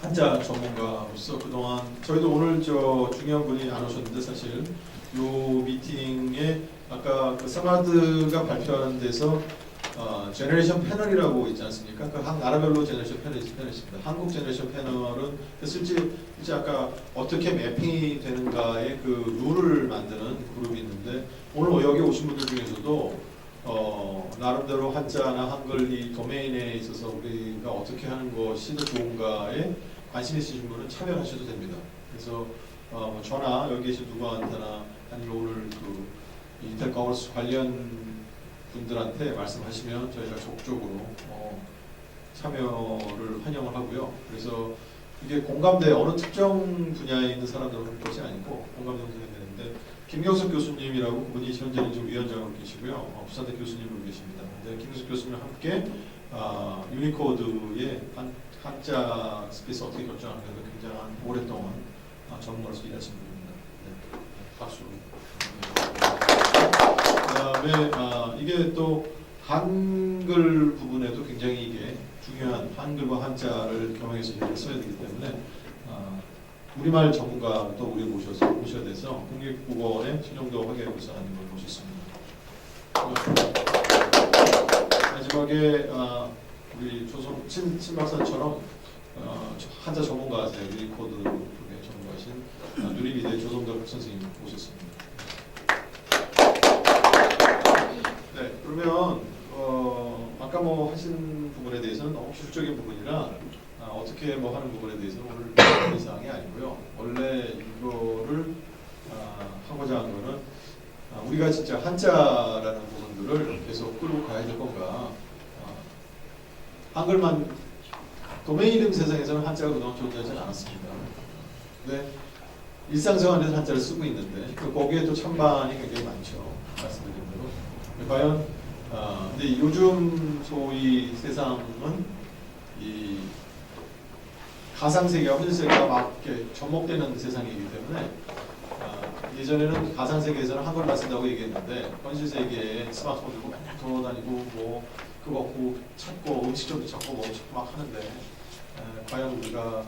한자 전문가로서 그동안 저희도 오늘 중요한 분이 안 오셨는데 사실 요 미팅에 아까 그 사마드가 발표하는 데서 제너레이션 패널이라고 있지 않습니까? 그 각 나라별로 제너레이션 패널이 있습니다. 한국 제너레이션 패널은 실제 아까 어떻게 매핑이 되는가의 그 룰을 만드는 그룹이 있는데, 오늘 여기 오신 분들 중에서도 나름대로 한자나 한글 이 도메인에 있어서 우리가 어떻게 하는 것이 더 좋은가에 관심 있으신 분은 참여하셔도 됩니다. 그래서 뭐 저나 여기 계신 누구한테나 아니면 오늘 그 인터넷 거버넌스 관련 분들한테 말씀하시면 저희가 적극적으로 참여를 환영을 하고요. 그래서 이게 공감대 어느 특정 분야에 있는 사람들은 할 것이 아니고 공감대가 되는데, 김경석 교수님이라고 그분이 현재는 지금 위원장으로 계시고요. 부산대 교수님으로 계십니다. 근데 김경석 교수님과 함께 유니코드의 한자 스페이스 어떻게 결정하는가 굉장히 오랫동안 전문가로서 일하신 분입니다. 네. 박수. 그다음에 이게 또 한글 부분에도 굉장히 이게 중요한 한글과 한자를 겸용해서 일을 써야 되기 때문에 우리말 전문가 또 우리 모셔야 돼서 국립국어원의 신용도 화계교사님을 모셨습니다. 마지막에 우리 조선 친 박사처럼 한자 전문가세요. 유니코드 쪽에 전문가신 누리미대 조성덕 선생님 모셨습니다. 네, 그러면 아까 뭐 하신 부분에 대해서는 너무 기술적인 부분이라 어떻게 뭐 하는 부분에 대해서는 오늘 그런 사항이 아니고요. 원래 이거를 하고자 한 거는 우리가 진짜 한자라는 부분들을 계속 끌고 가야 될 건가. 한글만 도메인 이름 세상에서는 한자가 그동안 존재하지 않았습니다. 근데 일상생활에서 한자를 쓰고 있는데 거기에 또 찬반이 굉장히 많죠. 말씀드린 대로. 과연 근데 요즘 소위 세상은 이 가상 세계와 현실 세계가 막 이렇게 접목되는 세상이기 때문에 예전에는 가상 세계에서는 한글만 쓴다고 얘기했는데 현실 세계에 스마트폰 들고 맨날 돌아다니고 뭐 그거 갖고 찾고 음식점도 찾고 뭐 찾고 막 하는데 과연 우리가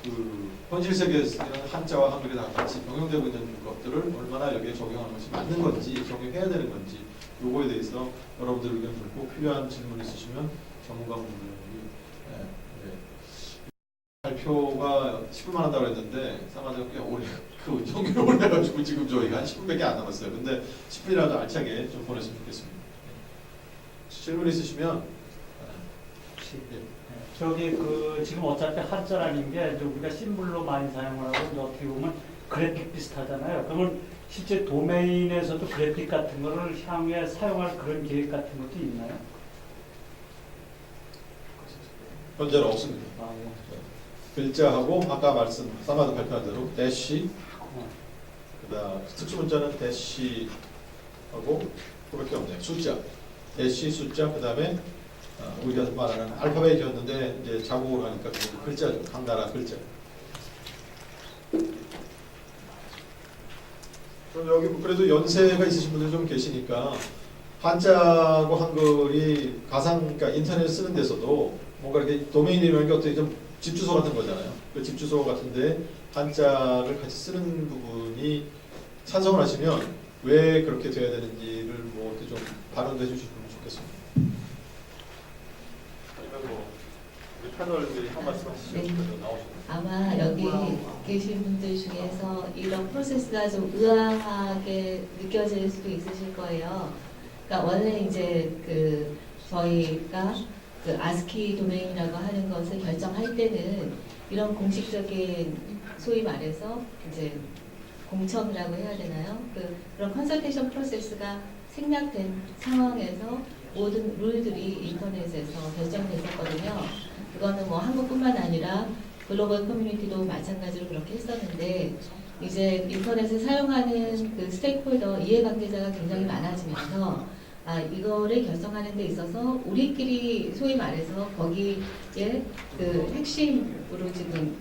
그 현실 세계에서 이런 한자와 한글이 다 같이 병용되고 있는 것들을 얼마나 여기에 적용하는 것이 맞는 건지 적용해야 되는 건지 요거에 대해서 여러분들 의견 듣고 필요한 질문 있으시면 전문가분들이 발표가 10분만 한다고 했는데 사마자가 꽤 오래 그 연기를 오래 해가지고 지금 저희가 한 10분밖에 안 남았어요. 근데 10분이라도 알차게 좀 보냈으면 좋겠습니다. 질문 있으시면 저기 그 지금 어차피 한자라는 게 이제 우리가 심볼로 많이 사용을 하고 이제 어떻게 보면 그래픽 비슷하잖아요. 그러면 실제 도메인에서도 그래픽 같은 거를 향후에 사용할 그런 계획 같은 것도 있나요? 현재는 없습니다. 아, 예. 글자하고 아까 말씀 사마도 발표한 대로 대시 그다음 특수문자는 대시하고 그밖에 없네요. 숫자 대시 숫자 그다음에 우리가 말하는 알파벳이었는데 이제 자국으로 하니까 글자죠. 한나라 글자. 그럼 여기 그래도 연세가 있으신 분들 좀 계시니까 한자하고 한글이 가상 그러니까 인터넷 쓰는 데서도 뭔가 이렇게 도메인이라는 게 어떻게 좀 집 주소 같은 거잖아요. 그 집 주소 같은데 한자를 같이 쓰는 부분이 찬성을 하시면 왜 그렇게 돼야 되는지를 뭐 이렇게 좀 발언해 주시면 좋겠습니다. 아니면 뭐 우리 패널들이 한 말씀 하시죠. 네. 나오시면. 아마 여기 계신 분들 중에서 이런 프로세스가 좀 의아하게 느껴질 수도 있으실 거예요. 그러니까 원래 이제 그 저희가 그 아스키 도메인이라고 하는 것을 결정할 때는 이런 공식적인 소위 말해서 이제 공청이라고 해야 되나요? 그런 컨설테이션 프로세스가 생략된 상황에서 모든 룰들이 인터넷에서 결정됐었거든요. 그거는 뭐 한국뿐만 아니라 글로벌 커뮤니티도 마찬가지로 그렇게 했었는데 이제 인터넷을 사용하는 그 스테이크홀더 이해관계자가 굉장히 많아지면서 이거를 결정하는 데 있어서 우리끼리 소위 말해서 거기에 그 핵심으로 지금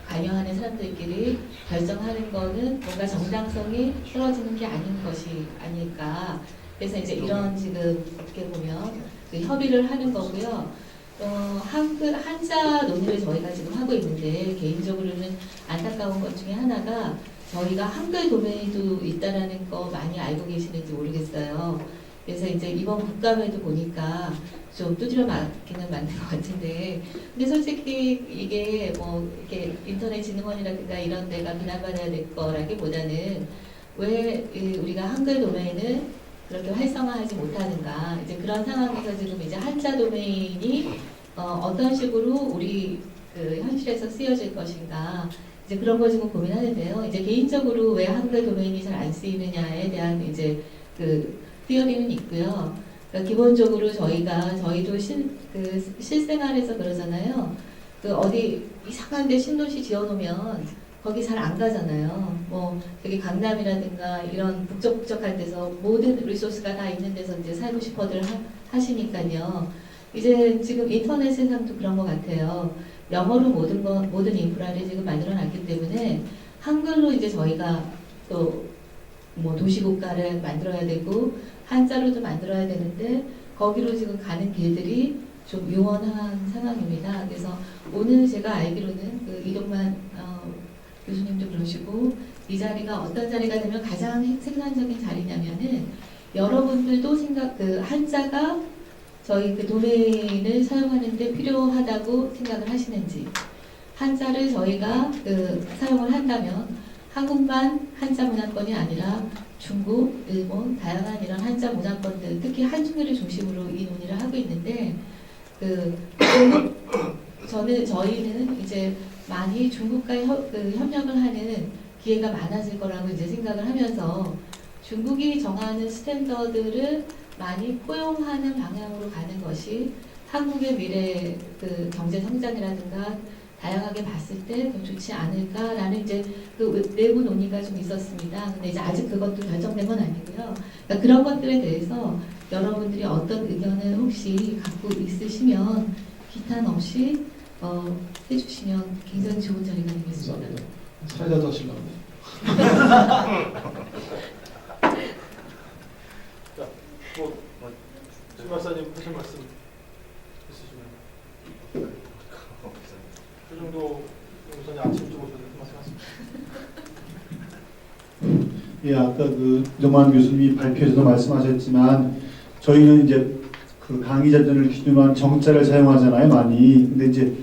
관여하는 사람들끼리 결정하는 거는 뭔가 정당성이 떨어지는 게 아닌 것이 아닐까. 그래서 이제 이런 지금 어떻게 보면 그 협의를 하는 거고요. 한자 논의를 저희가 지금 하고 있는데 개인적으로는 안타까운 것 중에 하나가 저희가 한글 도메인도 있다라는 거 많이 알고 계시는지 모르겠어요. 그래서 이제 이번 국감에도 보니까 좀 두드려 맞기는 맞는 것 같은데, 근데 솔직히 이게 뭐 이렇게 인터넷진흥원이라든가 이런 데가 비난받아야 될 거라기보다는 왜 우리가 한글 도메인을 그렇게 활성화하지 못하는가, 이제 그런 상황에서 지금 이제 한자 도메인이 어떤 식으로 우리 그 현실에서 쓰여질 것인가, 이제 그런 걸 지금 고민하는데요. 이제 개인적으로 왜 한글 도메인이 잘 안 쓰이느냐에 대한 이제 그 티어리는 있고요. 그러니까 기본적으로 저희도 실생활에서 그러잖아요. 그 어디 이상한데 신도시 지어놓으면 거기 잘 안 가잖아요. 뭐 여기 강남이라든가 이런 북적북적할 데서 모든 리소스가 다 있는 데서 이제 살고 싶어들 하시니까요. 이제 지금 인터넷 세상도 그런 것 같아요. 영어로 모든 인프라를 지금 만들어놨기 때문에 한글로 이제 저희가 또 뭐 도시국가를 만들어야 되고 한자로도 만들어야 되는데 거기로 지금 가는 길들이 좀 요원한 상황입니다. 그래서 오늘 제가 알기로는 그 이동만 교수님도 그러시고 이 자리가 어떤 자리가 되면 가장 생산적인 자리냐면은 여러분들도 그 한자가 저희 그 도메인을 사용하는데 필요하다고 생각을 하시는지, 한자를 저희가 사용을 한다면 한국만 한자 문화권이 아니라 중국, 일본, 다양한 이런 한자 문화권들, 특히 한중일을 중심으로 이 논의를 하고 있는데, 저희는 이제 많이 중국과 협력을 하는 기회가 많아질 거라고 이제 생각을 하면서 중국이 정하는 스탠더드를 많이 포용하는 방향으로 가는 것이 한국의 미래 그 경제 성장이라든가 다양하게 봤을 때 더 좋지 않을까라는 이제 그 내부 논의가 좀 있었습니다. 근데 이제 아직 그것도 결정된 건 아니고요. 그러니까 그런 것들에 대해서 여러분들이 어떤 의견을 혹시 갖고 있으시면 기탄 없이 해주시면 굉장히 좋은 자리가 되겠습니다. 사회자도 하시려고. 박사님 하실 말씀 있으시면. 최정도 변호사님 아침 좀 오셨는데 말씀하십시오. 예, 아까 그 정만 교수님이 발표에서도 말씀하셨지만 저희는 이제 그 강의자전을 기준으로 한 정자를 사용하잖아요, 많이. 근데 이제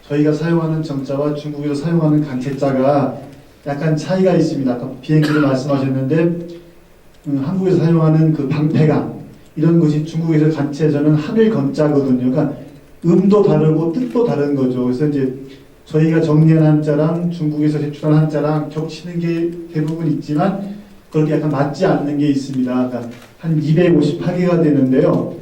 저희가 사용하는 정자와 중국에서 사용하는 간체자가 약간 차이가 있습니다. 아까 비행기를 말씀하셨는데 한국에서 사용하는 그 방패강 이런 것이 중국에서 간체에서는 하늘 건자거든요. 그러니까 음도 다르고 뜻도 다른 거죠. 그래서 이제 저희가 정리한 한자랑 중국에서 제출한 한자랑 겹치는 게 대부분 있지만 그렇게 약간 맞지 않는 게 있습니다. 그러니까 한 258개가 되는데요.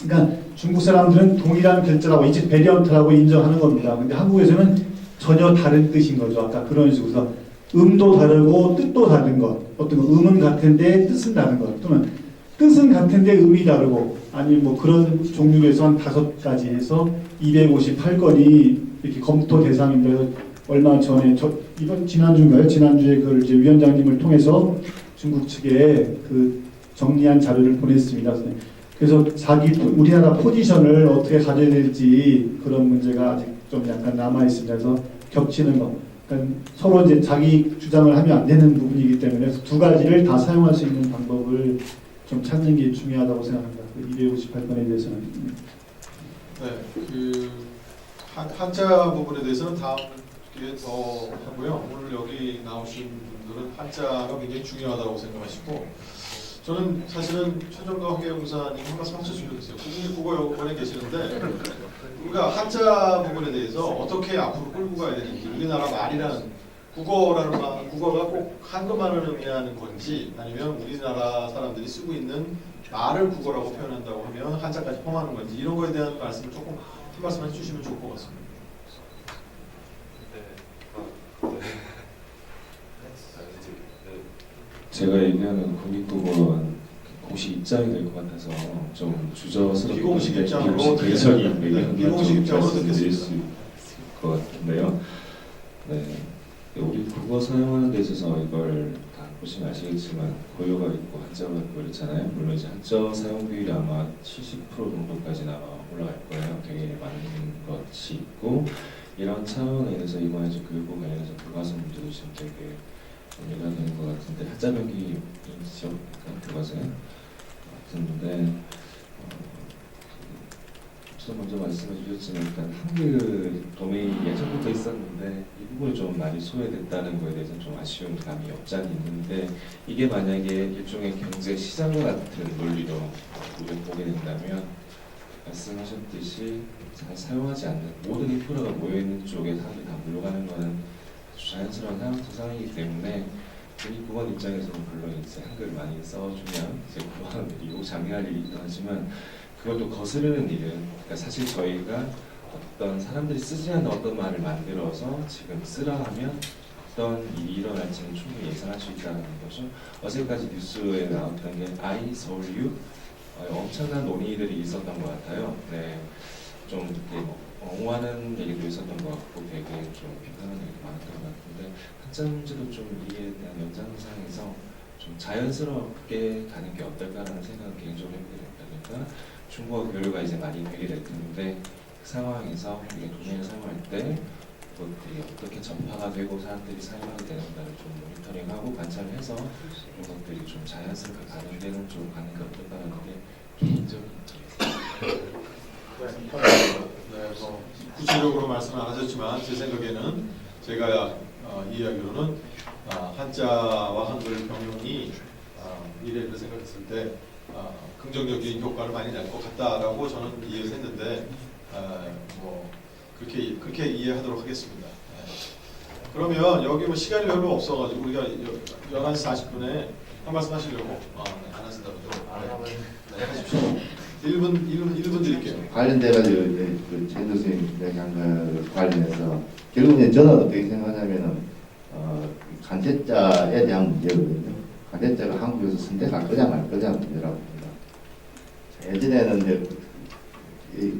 그러니까 중국 사람들은 동일한 글자라고 이제 베리언트라고 인정하는 겁니다. 근데 한국에서는 전혀 다른 뜻인 거죠. 아까 그런 식으로 음도 다르고 뜻도 다른 것. 어떤 거 음은 같은데 뜻은 다른 것. 또는 뜻은 같은데 음이 다르고 아니면 뭐 그런 종류에서 한 5가지 해서 258건이 이렇게 검토 대상인데 얼마 전에 이번 지난주인가요? 지난주에 그 이제 위원장님을 통해서 중국 측에 그 정리한 자료를 보냈습니다. 그래서 우리나라 포지션을 어떻게 가져야 될지 그런 문제가 아직 좀 약간 남아 있습니다. 그래서 겹치는 거. 그러니까 서로 이제 자기 주장을 하면 안 되는 부분이기 때문에 두 가지를 다 사용할 수 있는 방법을 좀 찾는 게 중요하다고 생각합니다. 그 258건에 대해서는. 네, 그 한자 부분에 대해서는 다음 기회에 더 하고요. 오늘 여기 나오신 분들은 한자가 굉장히 중요하다고 생각하시고 저는 사실은 최정도 학예공사님 한 말씀 하셨으면 좋겠어요. 국립국어원에 계시는데 우리가 한자 부분에 대해서 어떻게 앞으로 끌고 가야 되는지 우리나라 말이라는 국어라는 말, 국어가 꼭 한글만을 의미하는 건지 아니면 우리나라 사람들이 쓰고 있는 말을 국어라고 표현한다고 하면 한자까지 포함하는 건지 이런 거에 대한 말씀을 조금 한 말씀 해주시면 좋을 것 같습니다. 제가 얘기하는 국립국어원 공식 입장이 될 것 같아서 좀 주저스럽게 비공식 입장으로 개인적인 의견을 비공식 좀 입장으로 말씀드릴 듣겠습니다. 수 있을 것 같은데요. 네, 우리 국어 사용하는 데 있어서 이걸 다 보시면 아시겠지만 고유가 있고 한자가 있고 그렇잖아요. 물론 이제 한자 사용 비율이 아마 70% 정도까지는 아마 올라갈 거예요. 되게 많은 것이 있고 이런 차원에 대해서 이번에 이제 교육부 관련해서 교과서문제도 지금 되게 논의가 되는 것 같은데 한자 명기이죠, 교과서에. 근데 먼저 말씀해 주셨지만 일단 한글 도메인이 예전부터 있었는데 이 부분이 좀 많이 소외됐다는 거에 대해서 좀 아쉬운 감이 없지 않아 있는데 이게 만약에 일종의 경제 시장과 같은 논리로 우리가 보게 된다면 말씀하셨듯이 잘 사용하지 않는 모든 인프라가 모여있는 쪽에 사람들이 다 물러가는 것은 자연스러운 상황이기 때문에 국어원 입장에서는 물론 이제 한글을 많이 써주면 이제 국어원들이 이거 장려할 일이 있긴 하지만 그것도 거스르는 일은 그러니까 사실 저희가 어떤 사람들이 쓰지 않는 어떤 말을 만들어서 지금 쓰라 하면 어떤 일이 일어날지는 충분히 예상할 수 있다는 거죠. 어제까지 뉴스에 나왔던 게 I 서울 U 엄청난 논의들이 있었던 것 같아요. 네, 좀 이렇게 옹호하는 얘기도 있었던 것 같고 되게 좀 비판하는 얘기도 많았던 것 같은데 한자 문제도 좀 이에 대한 연장상에서 좀 자연스럽게 가는 게 어떨까라는 생각을 개인적으로 해보게 됐다니까 중국어 교류가 이제 많이 되게 될 텐데 그 상황에서 우리가 도메인을 사용할 때 그것들이 어떻게 전파가 되고 사람들이 사용하게 되는가를 좀 모니터링하고 관찰을 해서 그런 것들이 좀 자연스럽게 가는 데는 좀 가는 게 어떨까라는 게 개인적인 입장입니다. 네, 구체적으로 말씀 안 하셨지만 제 생각에는 제가 이야기로는 한자와 한글 병용이 미래를 생각했을 때 긍정적인 효과를 많이 낼 것 같다라고 저는 이해를 했는데 뭐 그렇게 이해하도록 하겠습니다. 네. 그러면 여기 뭐 시간이 별로 없어가지고 우리가 11시 40분에 한 말씀 하시려고 안 하신다고 네, 하십시오. 1분 드릴게요. 관련돼가지고 이제 그최 교수님 이야기한 거 관련해서 결국 이제 저는 어떻게 생각하냐면은 간제자에 대한 문제거든요. 간제자가 한국에서 선택할 거냐 말 거냐 문제라고 봅니다. 예전에는 이제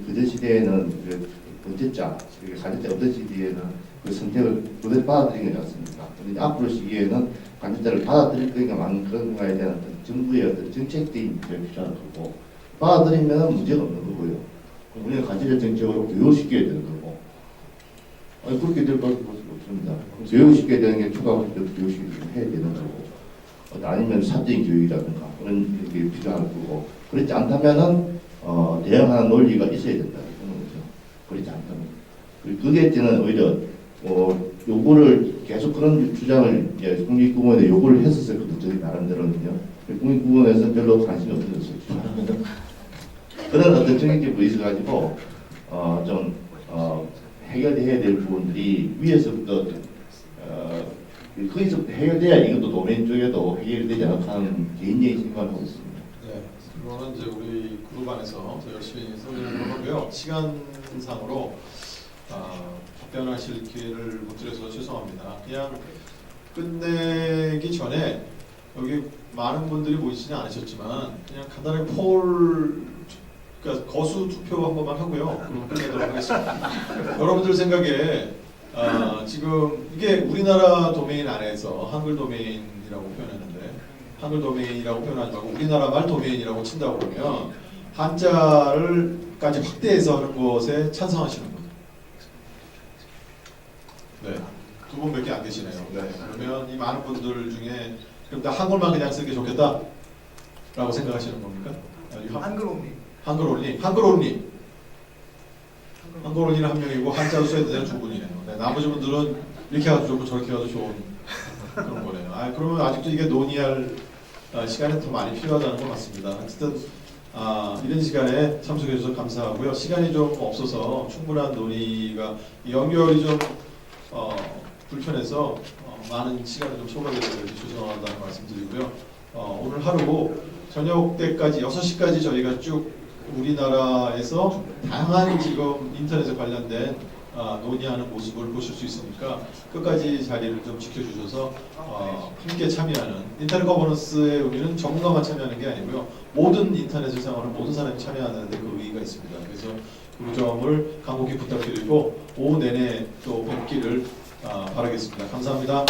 그저 시대에는 번제자, 간제자 없던 시기에는 그 선택을 그대로 받아들인 거지 않습니까? 그런데 앞으로 시기에는 간제자를 받아들일 거니까 많은 그런 거에 대한 어떤 정부의 어떤 정책적인 문제가 필요한 거고 받아들이면 문제가 없는 거고요. 우리는 간접적 정책으로 교육시켜야 되는 거고. 아니, 그렇게 될 가능성이 없습니다. 교육시켜야 되는 게 추가적으로 교육시켜야 되는 거고. 아니면 사적인 교육이라든가 그런 게 필요할 거고. 그렇지 않다면은 대응하는 논리가 있어야 된다. 그런 거죠. 그렇지 않다면. 그게 저는 오히려 요구를 계속 그런 주장을 이제 국립국원에 요구를 했었거든요. 저희 나름대로는요. 국립국원에서는 별로 관심이 없어졌어요. 그런 어떤 정책적으로 있어가지고 좀 해결해야 될 부분들이 위에서부터 거기서 해결돼야 이것도 도메인 쪽에도 해결되지 않을까 하는 개인적인 생각을 하고 있습니다. 네, 이거는 이제 우리 그룹 안에서 더 열심히 소개를 하고요. 시간상으로 답변하실 기회를 못 드려서 죄송합니다. 그냥 끝내기 전에 여기 많은 분들이 모이지는 않으셨지만 그냥 간단하게 그러니까 거수 투표 한 번만 하고요. 그럼 끝내도록 하겠습니다. 여러분들 생각에 지금 이게 우리나라 도메인 안에서 한글 도메인이라고 표현했는데 한글 도메인이라고 표현하지 말고 우리나라 말 도메인이라고 친다고 그러면 한자를까지 확대해서 하는 것에 찬성하시는 분? 네, 두 분밖에 안 계시네요. 네, 그러면 이 많은 분들 중에 그럼 나 한글만 그냥 쓰는 게 좋겠다라고 생각하시는 겁니까? 한글 옵니. 한글 올리, 한글 올리. 한글 올리는 한 명이고 한자로 써야 되는 두 분이네요. 네, 나머지 분들은 이렇게 해도 좋고 저렇게 해도 좋은 그런 거네요. 그러면 아직도 이게 논의할 시간이 더 많이 필요하다는 것 같습니다. 어쨌든 이런 시간에 참석해 주셔서 감사하고요. 시간이 좀 없어서 충분한 논의가 연결이 좀 불편해서 많은 시간을 좀 소각해 드려서 죄송하다는 말씀드리고요. 오늘 하루 저녁 때까지 6시까지 저희가 쭉 우리나라에서 다양한 지금 인터넷에 관련된 논의하는 모습을 보실 수 있으니까 끝까지 자리를 좀 지켜주셔서 함께 참여하는 인터넷 거버넌스의 의미는 전문가만 참여하는 게 아니고요. 모든 인터넷을 사용하는 모든 사람이 참여하는 데 그 의의가 있습니다. 그래서 그 점을 간곡히 부탁드리고 오후 내내 또 뵙기를 바라겠습니다. 감사합니다.